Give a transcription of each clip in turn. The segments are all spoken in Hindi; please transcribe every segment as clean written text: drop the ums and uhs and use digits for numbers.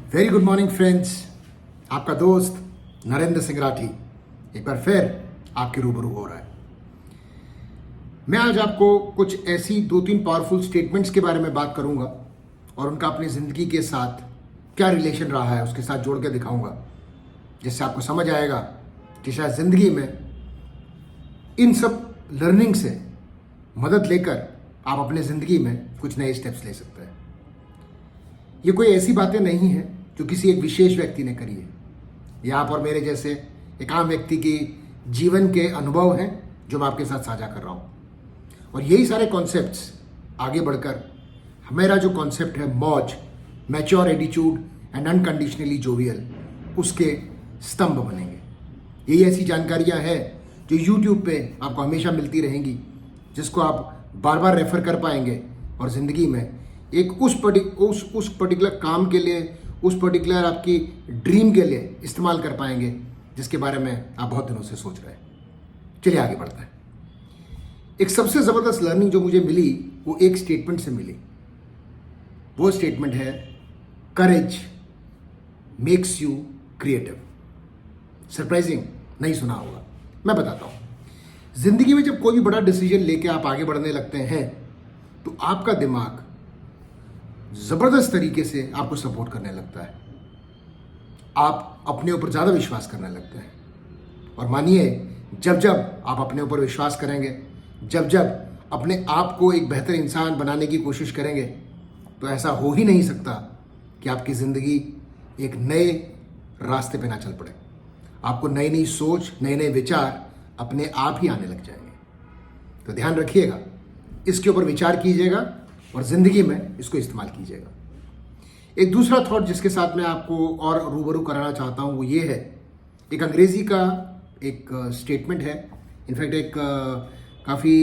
Very good morning friends. आपका दोस्त नरेंद्र सिंह राठी एक बार फिर आपके रूबरू हो रहा है। मैं आज आपको कुछ ऐसी 2-3 पावरफुल स्टेटमेंट्स के बारे में बात करूंगा और उनका अपनी ज़िंदगी के साथ क्या रिलेशन रहा है उसके साथ जोड़ के दिखाऊंगा, जिससे आपको समझ आएगा कि शायद ज़िंदगी में इन सब लर्निंग से मदद लेकर आप अपने ज़िंदगी में कुछ नए स्टेप्स ले सकते हैं। ये कोई ऐसी बातें नहीं है जो किसी एक विशेष व्यक्ति ने करी है। ये आप और मेरे जैसे एक आम व्यक्ति की जीवन के अनुभव हैं जो मैं आपके साथ साझा कर रहा हूँ। और यही सारे कॉन्सेप्ट्स आगे बढ़कर मेरा जो कॉन्सेप्ट है मौज, mature attitude and unconditionally jovial, उसके स्तंभ बनेंगे। यही ऐसी जानकारियाँ हैं जो यूट्यूब पे आपको हमेशा मिलती रहेंगी, जिसको आप बार बार रेफर कर पाएंगे और ज़िंदगी में एक उस पर्टिकुलर काम के लिए, उस पर्टिकुलर आपकी ड्रीम के लिए इस्तेमाल कर पाएंगे जिसके बारे में आप बहुत दिनों से सोच रहे हैं। चलिए आगे बढ़ते हैं। एक सबसे ज़बरदस्त लर्निंग जो मुझे मिली वो एक स्टेटमेंट से मिली। वो स्टेटमेंट है, करेज मेक्स यू क्रिएटिव। सरप्राइजिंग, नहीं सुना होगा, मैं बताता हूँ। ज़िंदगी में जब कोई भी बड़ा डिसीजन लेके आप आगे बढ़ने लगते हैं तो आपका दिमाग ज़बरदस्त तरीके से आपको सपोर्ट करने लगता है। आप अपने ऊपर ज़्यादा विश्वास करने लगते हैं। और मानिए, जब जब आप अपने ऊपर विश्वास करेंगे, जब जब अपने आप को एक बेहतर इंसान बनाने की कोशिश करेंगे, तो ऐसा हो ही नहीं सकता कि आपकी ज़िंदगी एक नए रास्ते पे ना चल पड़े। आपको नई नई सोच, नए नए विचार अपने आप ही आने लग जाएंगे। तो ध्यान रखिएगा, इसके ऊपर विचार कीजिएगा और ज़िंदगी में इसको इस्तेमाल कीजिएगा। एक दूसरा थॉट जिसके साथ मैं आपको और रूबरू कराना चाहता हूँ वो ये है, एक अंग्रेज़ी का एक स्टेटमेंट है। इनफैक्ट एक काफ़ी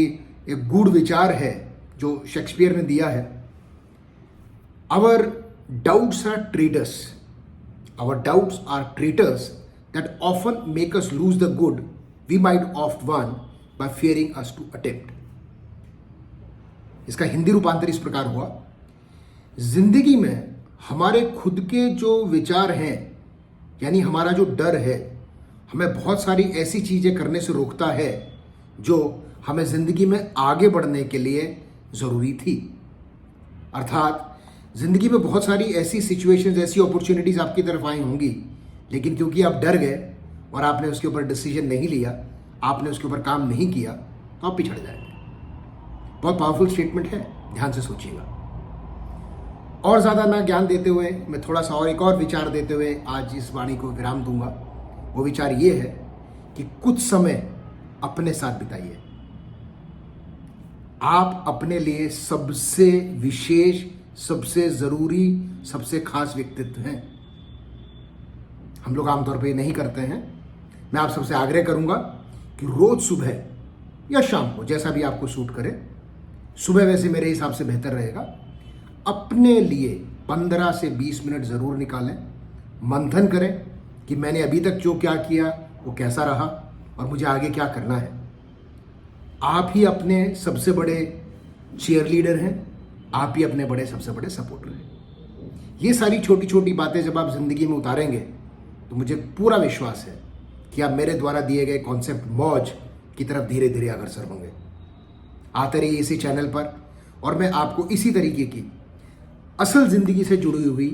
एक गूढ़ विचार है जो शेक्सपियर ने दिया है। Our doubts are traitors, our doubts are traitors that often make us lose the good we might oft win by fearing us to attempt. इसका हिंदी रूपांतर इस प्रकार हुआ, जिंदगी में हमारे खुद के जो विचार हैं, यानी हमारा जो डर है, हमें बहुत सारी ऐसी चीजें करने से रोकता है जो हमें जिंदगी में आगे बढ़ने के लिए जरूरी थी। अर्थात जिंदगी में बहुत सारी ऐसी सिचुएशंस, ऐसी अपॉर्चुनिटीज आपकी तरफ आई होंगी, लेकिन क्योंकि आप डर गए और आपने उसके ऊपर डिसीजन नहीं लिया, आपने उसके ऊपर काम नहीं किया, तो आप पिछड़ जाएंगे। बहुत पावरफुल स्टेटमेंट है, ध्यान से सोचिएगा। और ज़्यादा ना ज्ञान देते हुए मैं थोड़ा सा और एक और विचार देते हुए आज इस वाणी को विराम दूंगा। वो विचार ये है कि कुछ समय अपने साथ बिताइए। आप अपने लिए सबसे विशेष, सबसे ज़रूरी, सबसे खास व्यक्तित्व हैं। हम लोग आमतौर पर ये नहीं करते हैं। मैं आप सबसे आग्रह करूंगा कि रोज़ सुबह या शाम को, जैसा भी आपको सूट करे, सुबह वैसे मेरे हिसाब से बेहतर रहेगा, अपने लिए 15 से 20 मिनट ज़रूर निकालें। मंथन करें कि मैंने अभी तक जो क्या किया वो कैसा रहा और मुझे आगे क्या करना है। आप ही अपने सबसे बड़े चीयर लीडर हैं, आप ही अपने बड़े सबसे बड़े सपोर्टर हैं। ये सारी छोटी छोटी बातें जब आप ज़िंदगी में उतारेंगे तो मुझे पूरा विश्वास है कि आप मेरे द्वारा दिए गए कॉन्सेप्ट मौज की तरफ धीरे धीरे अग्रसर होंगे। आते रहिए इसी चैनल पर और मैं आपको इसी तरीके की असल ज़िंदगी से जुड़ी हुई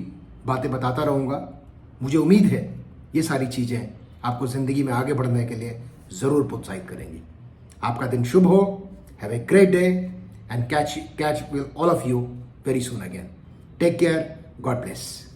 बातें बताता रहूँगा। मुझे उम्मीद है ये सारी चीज़ें आपको ज़िंदगी में आगे बढ़ने के लिए ज़रूर प्रोत्साहित करेंगी। आपका दिन शुभ हो। Have a great day and catch with all of you very soon again. Take care, God bless.